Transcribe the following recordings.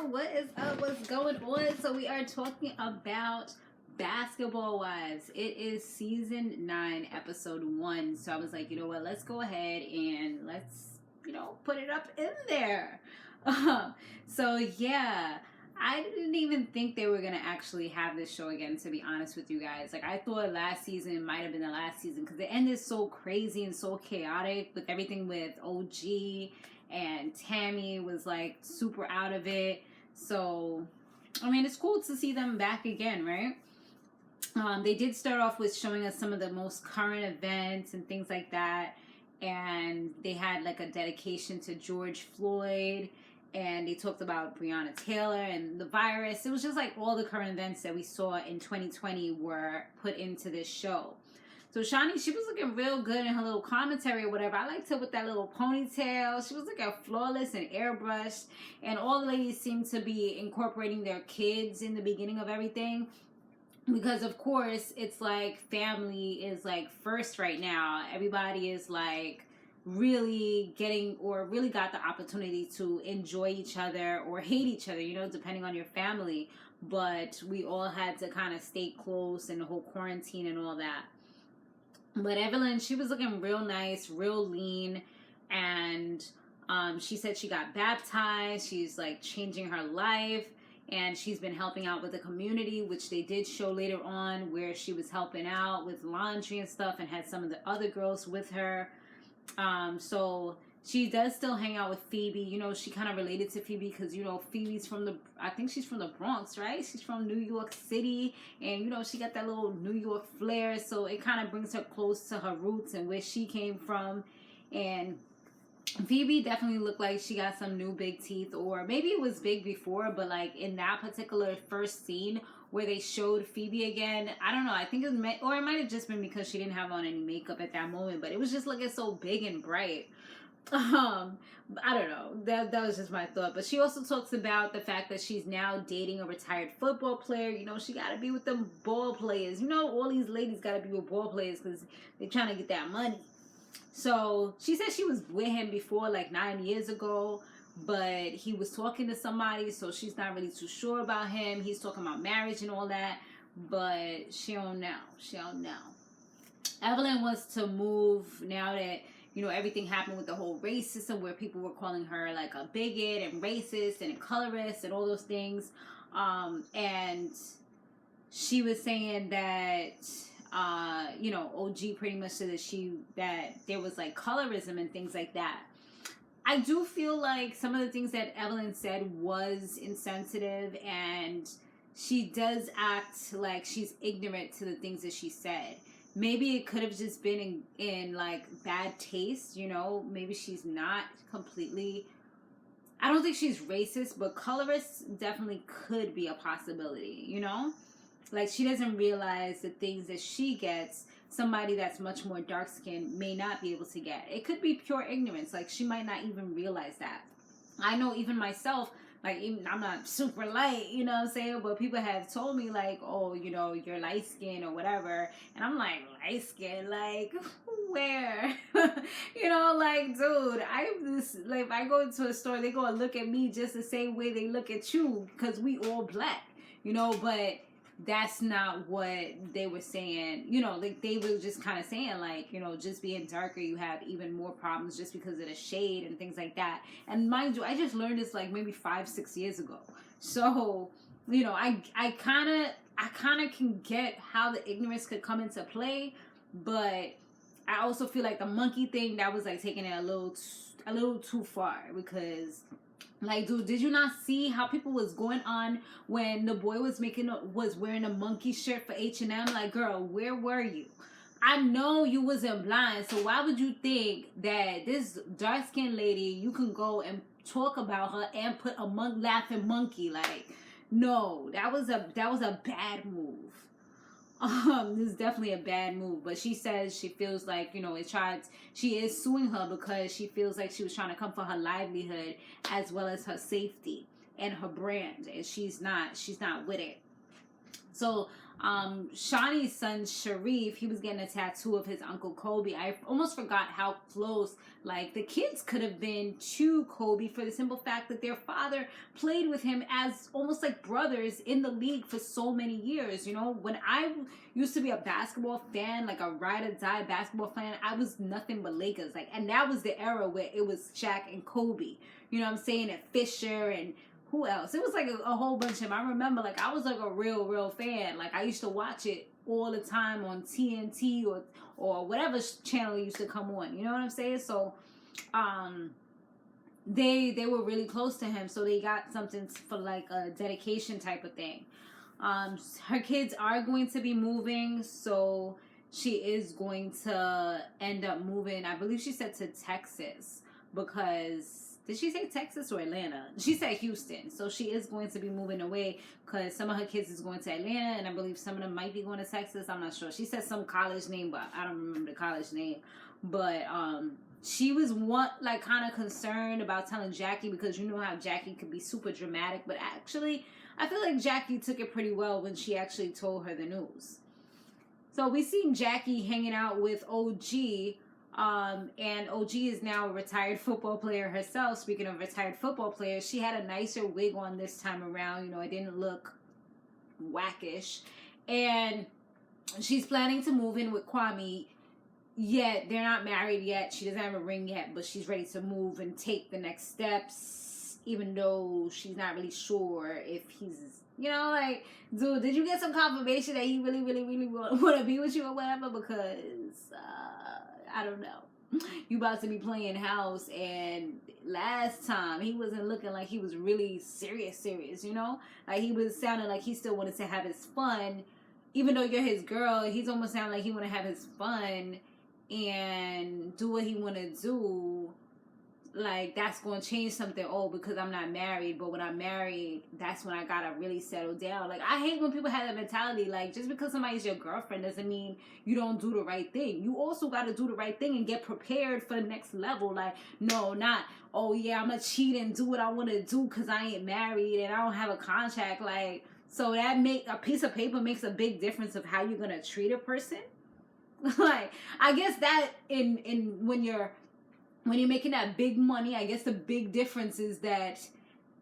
What is up? What's going on? So we are talking about Basketball Wives. It is season 9, episode 1. So I was like, you know what? Let's go ahead and let's, put it up in there. So yeah, I didn't even think they were going to actually have this show again, to be honest with you guys. Like, I thought last season might have been the last season because the end is so crazy and so chaotic with everything with OG and Tammy was like super out of it. So, I mean, it's cool to see them back again, right? They did start off with showing us some of the most current events and things like that. And they had like a dedication to George Floyd. And they talked about Breonna Taylor and the virus. It was just like all the current events that we saw in 2020 were put into this show. So Shaunie, she was looking real good in her little commentary or whatever. I liked her with that little ponytail. She was looking flawless and airbrushed. And all the ladies seemed to be incorporating their kids in the beginning of everything. Because, of course, it's like family is like first right now. Everybody is like really getting or really got the opportunity to enjoy each other or hate each other, depending on your family. But we all had to kind of stay close and the whole quarantine and all that. But Evelyn, she was looking real nice, real lean, and she said she got baptized. She's like changing her life, and she's been helping out with the community, which they did show later on where she was helping out with laundry and stuff and had some of the other girls with her. So she does still hang out with Feby. She kind of related to Feby because, Phoebe's I think she's from the Bronx, right? She's from New York City. And, she got that little New York flair. So it kind of brings her close to her roots and where she came from. And Feby definitely looked like she got some new big teeth. Or maybe it was big before. But, like, in that particular first scene where they showed Feby again, I don't know. I think it might have just been because she didn't have on any makeup at that moment. But it was just looking so big and bright. I don't know. That was just my thought. But she also talks about the fact that she's now dating a retired football player. She got to be with them ball players. All these ladies got to be with ball players because they're trying to get that money. So she said she was with him before, like 9 years ago. But he was talking to somebody, so she's not really too sure about him. He's talking about marriage and all that. But she don't know. She don't know. Evelyn wants to move now that everything happened with the whole racism where people were calling her like a bigot and racist and a colorist and all those things. And she was saying that, OG pretty much said that there was like colorism and things like that. I do feel like some of the things that Evelyn said was insensitive, and she does act like she's ignorant to the things that she said. Maybe it could have just been in like bad taste, maybe she's not completely, I don't think she's racist, but colorist definitely could be a possibility, like she doesn't realize the things that she gets, somebody that's much more dark skinned may not be able to get. It could be pure ignorance, like she might not even realize that. I know even myself, like, even I'm not super light, what I'm saying? But people have told me, like, oh, you're light skinned or whatever. And I'm like, light skinned? Like, where? Like, dude, if I go into a store, they go and look at me just the same way they look at you because we all black, but that's not what they were saying. Like they were just kind of saying like, just being darker, you have even more problems just because of the shade and things like that. And mind you, I just learned this like maybe 5-6 years ago. So, I kind of can get how the ignorance could come into play, but I also feel like the monkey thing, that was like taking it a little too far because, like, dude, did you not see how people was going on when the boy was wearing a monkey shirt for H&M? Like, girl, where were you? I know you wasn't blind, so why would you think that this dark-skinned lady, you can go and talk about her and put a laughing monkey? Like, no, that was a bad move. This is definitely a bad move, but she says she feels like, she is suing her because she feels like she was trying to come for her livelihood as well as her safety and her brand, and she's not with it. So Shaunie's son Sharif, he was getting a tattoo of his uncle Kobe. I almost forgot how close like the kids could have been to Kobe, for the simple fact that their father played with him as almost like brothers in the league for so many years. You know, when I used to be a basketball fan, like a ride or die basketball fan, I was nothing but Lakers. Like, and that was the era where it was Shaq and Kobe. You know what I'm saying? And Fisher and who else? It was like a whole bunch of them. I remember, like, I was like a real fan. Like, I used to watch it all the time on TNT or whatever channel used to come on. You know what I'm saying? So, they were really close to him, so they got something for like a dedication type of thing. Her kids are going to be moving, so she is going to end up moving. I believe she said to Texas, because did she say Texas or Atlanta? She said Houston. So she is going to be moving away because some of her kids is going to Atlanta, and I believe some of them might be going to Texas. I'm not sure. She said some college name, but I don't remember the college name. But she was kind of concerned about telling Jackie, because you know how Jackie could be super dramatic. But actually, I feel like Jackie took it pretty well when she actually told her the news. So we seen Jackie hanging out with OG. And OG is now a retired football player herself. Speaking of retired football players, she had a nicer wig on this time around. You know, it didn't look wackish. And she's planning to move in with Kwame. Yet, they're not married yet. She doesn't have a ring yet, but she's ready to move and take the next steps, even though she's not really sure if he's, you know, like, dude, did you get some confirmation that he really want to be with you or whatever? Because, I don't know. You about to be playing house, and last time he wasn't looking like he was really serious, you know? Like, he was sounding like he still wanted to have his fun. Even though you're his girl, he's almost sounding like he want to have his fun and do what he want to do. Like, that's going to change something. Oh, because I'm not married. But when I'm married, that's when I got to really settle down. Like, I hate when people have that mentality. Like, just because somebody's your girlfriend doesn't mean you don't do the right thing. You also got to do the right thing and get prepared for the next level. Like, no, not, oh, yeah, I'm going to cheat and do what I want to do because I ain't married and I don't have a contract. Like, so that a piece of paper makes a big difference of how you're going to treat a person. Like, I guess that when you're making that big money, I guess the big difference is that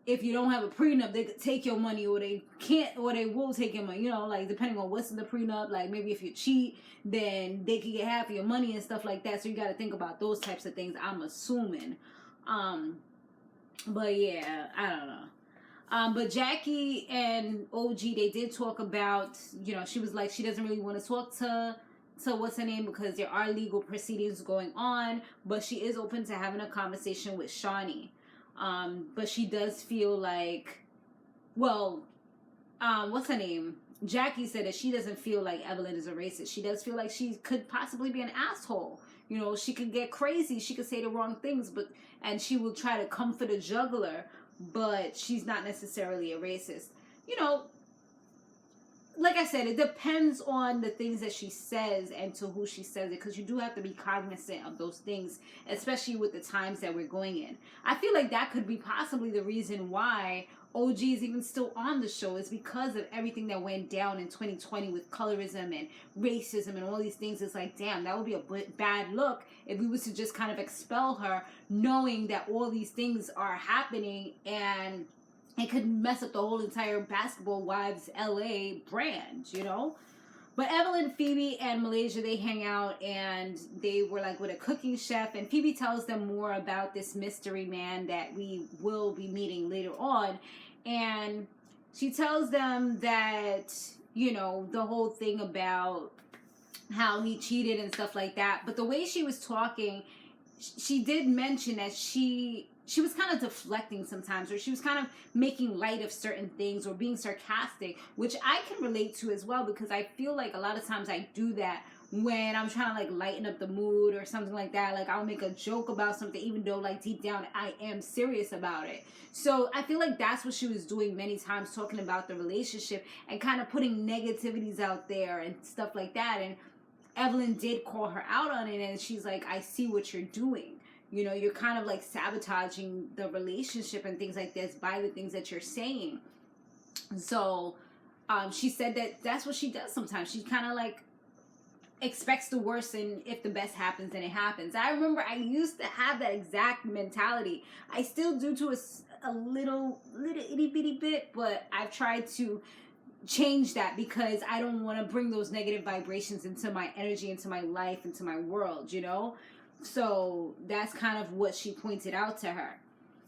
if you don't have a prenup, they could take your money, or they can't, or they will take your money, you know, like, depending on what's in the prenup. Like, maybe if you cheat, then they can get half of your money and stuff like that. So you got to think about those types of things, I'm assuming. But yeah, I don't know. But Jackie and OG, they did talk about, you know, she was like, she doesn't really want to talk to what's her name, because there are legal proceedings going on, but she is open to having a conversation with Shaunie. But she does feel like, well, what's her name? Jackie said that she doesn't feel like Evelyn is a racist. She does feel like she could possibly be an asshole. You know, she could get crazy. She could say the wrong things, and she will try to comfort a juggler, but she's not necessarily a racist. You know, like I said, it depends on the things that she says and to who she says it, because you do have to be cognizant of those things, especially with the times that we're going in. I feel like that could be possibly the reason why OG is even still on the show, is because of everything that went down in 2020 with colorism and racism and all these things. It's like, damn, that would be a bad look if we was to just kind of expel her, knowing that all these things are happening, and it could mess up the whole entire Basketball Wives LA brand, you know? But Evelyn, Feby, and Malaysia, they hang out, and they were like with a cooking chef, and Feby tells them more about this mystery man that we will be meeting later on. And she tells them that, you know, the whole thing about how he cheated and stuff like that. But the way she was talking, she did mention that she was kind of deflecting sometimes, or she was kind of making light of certain things or being sarcastic, which I can relate to as well, because I feel like a lot of times I do that when I'm trying to like lighten up the mood or something like that. Like, I'll make a joke about something even though like deep down I am serious about it. So I feel like that's what she was doing many times, talking about the relationship and kind of putting negativities out there and stuff like that. And Evelyn did call her out on it, and she's like, I see what you're doing. You know, you're kind of like sabotaging the relationship and things like this by the things that you're saying. So She said that that's what she does sometimes. She kind of like expects the worst, and if the best happens, then it happens. I remember I used to have that exact mentality. I still do to a little itty bitty bit, but I've tried to change that because I don't want to bring those negative vibrations into my energy, into my life, into my world, you know? So that's kind of what she pointed out to her.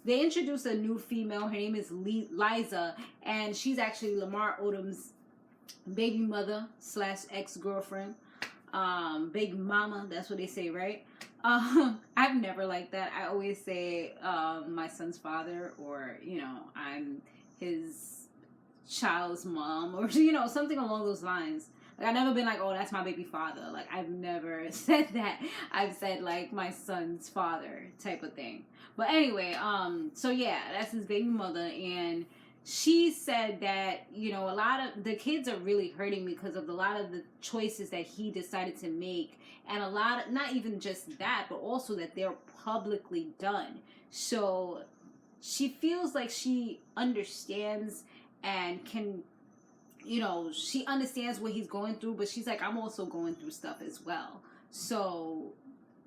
They introduced a new female. Her name is Liza, and she's actually Lamar Odom's baby mother / ex-girlfriend. Big mama, that's what they say, right? I've never liked that. I always say my son's father, or, you know, I'm his child's mom, or, you know, something along those lines. Like, I've never been like, oh, that's my baby father. Like, I've never said that. I've said like my son's father type of thing. But anyway, so yeah, that's his baby mother, and she said that, you know, a lot of the kids are really hurting because of a lot of the choices that he decided to make, and a lot of, not even just that, but also that they're publicly done. So she feels like she understands and can, you know, she understands what he's going through, but she's like, I'm also going through stuff as well. So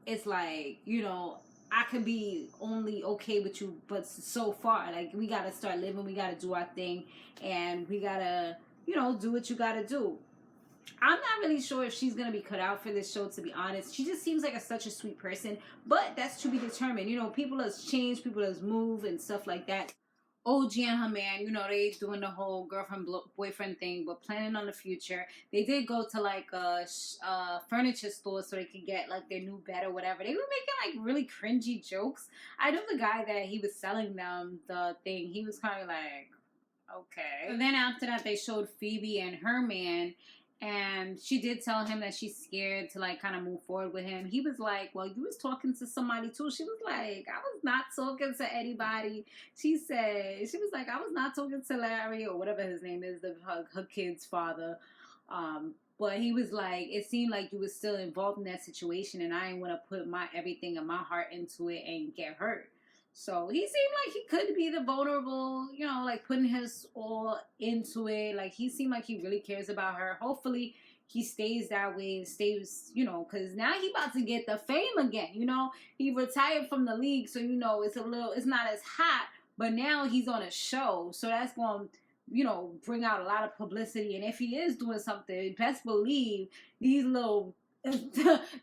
it's like, you know, I could be only okay with you, but so far, like, we got to start living, we got to do our thing, and we got to, you know, do what you got to do. I'm not really sure if she's going to be cut out for this show, to be honest. She just seems like such a sweet person, but that's to be determined. You know, people has changed, people has moved and stuff like that. OG and her man, you know, they doing the whole girlfriend boyfriend thing, but planning on the future. They did go to like a furniture store so they could get like their new bed or whatever. They were making like really cringy jokes. I know the guy that he was selling them the thing, he was kind of like, okay. And then after that, they showed Feby and her man, and she did tell him that she's scared to like kind of move forward with him. He was like, well, you was talking to somebody too. She was like, I was not talking to anybody. She was like, I was not talking to Larry, or whatever his name is, her kid's father. But he was like, it seemed like you was still involved in that situation, and I didn't want to put my everything and my heart into it and get hurt. So he seemed like he could be the vulnerable, you know, like putting his all into it. Like, he seemed like he really cares about her. Hopefully he stays that way, stays, you know, because now he about to get the fame again, you know. He retired from the league, so, you know, it's not as hot, but now he's on a show. So that's going to, you know, bring out a lot of publicity. And if he is doing something, best believe these little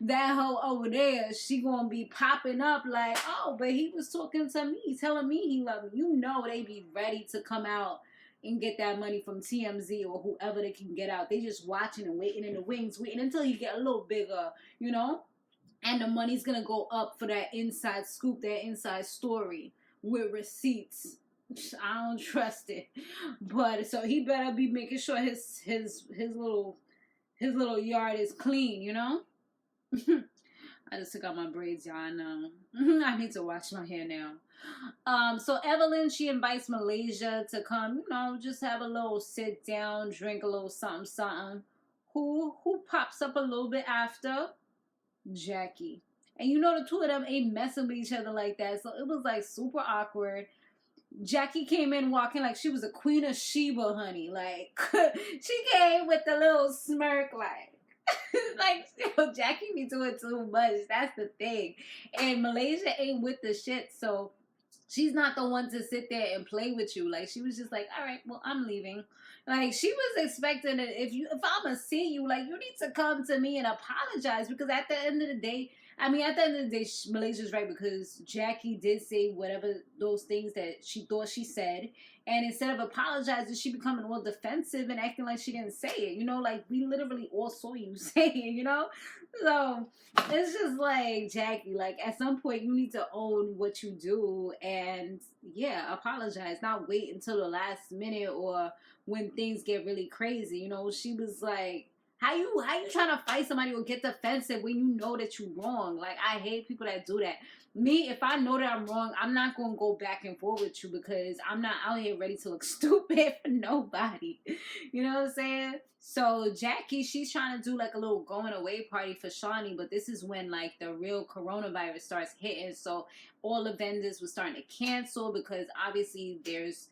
that hoe over there, she gonna be popping up like, oh, but he was talking to me, telling me he loved me. You know, they be ready to come out and get that money from TMZ or whoever they can get out. They just watching and waiting in the wings, waiting until you get a little bigger, you know? And the money's gonna go up for that inside scoop, that inside story with receipts. I don't trust it. But so he better be making sure his little yard is clean, you know? I just took out my braids, y'all. I know. I need to wash my hair now. So Evelyn, she invites Malaysia to come, you know, just have a little sit down, drink a little something. Who pops up a little bit after? Jackie. And you know, the two of them ain't messing with each other like that, so it was like super awkward. Jackie came in walking like she was a queen of Sheba, honey. Like, she came with the little smirk, like, like, yo, Jackie be doing too much. That's the thing. And Malaysia ain't with the shit, so she's not the one to sit there and play with you. Like, she was just like, all right, well, I'm leaving. Like, she was expecting that if I'm gonna see you, like, you need to come to me and apologize, because at the end of the day, Malaysia's right, because Jackie did say whatever those things that she thought she said, and instead of apologizing, she becoming all defensive and acting like she didn't say it. You know, like, we literally all saw you say it, you know? So it's just like, Jackie, like, at some point you need to own what you do and, yeah, apologize. Not wait until the last minute or when things get really crazy. You know, she was like, how you trying to fight somebody or get defensive when you know that you're wrong? Like, I hate people that do that. Me, if I know that I'm wrong, I'm not going to go back and forth with you, because I'm not out here ready to look stupid for nobody. You know what I'm saying? So Jackie, she's trying to do like a little going away party for Shaunie, but this is when like the real coronavirus starts hitting. So all the vendors were starting to cancel, because obviously there's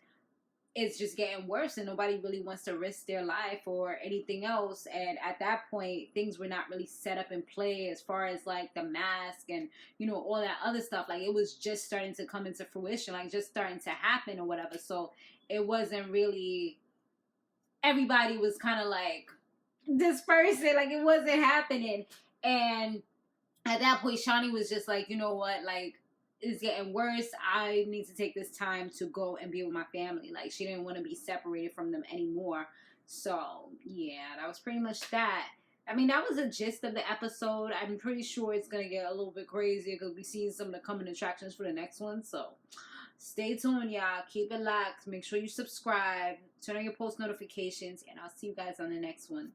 it's just getting worse and nobody really wants to risk their life or anything else. And at that point, things were not really set up in play as far as like the mask and, you know, all that other stuff. Like it was just starting to come into fruition, like just starting to happen or whatever. So it wasn't really, everybody was kind of like dispersing, like it wasn't happening. And at that point, Shaunie was just like, you know what, like, it's getting worse. I need to take this time to go and be with my family. Like, she didn't want to be separated from them anymore. So, yeah, that was pretty much that. I mean, that was the gist of the episode. I'm pretty sure it's going to get a little bit crazier because we're seeing some of the coming attractions for the next one. So, stay tuned, y'all. Keep it locked. Make sure you subscribe. Turn on your post notifications. And I'll see you guys on the next one.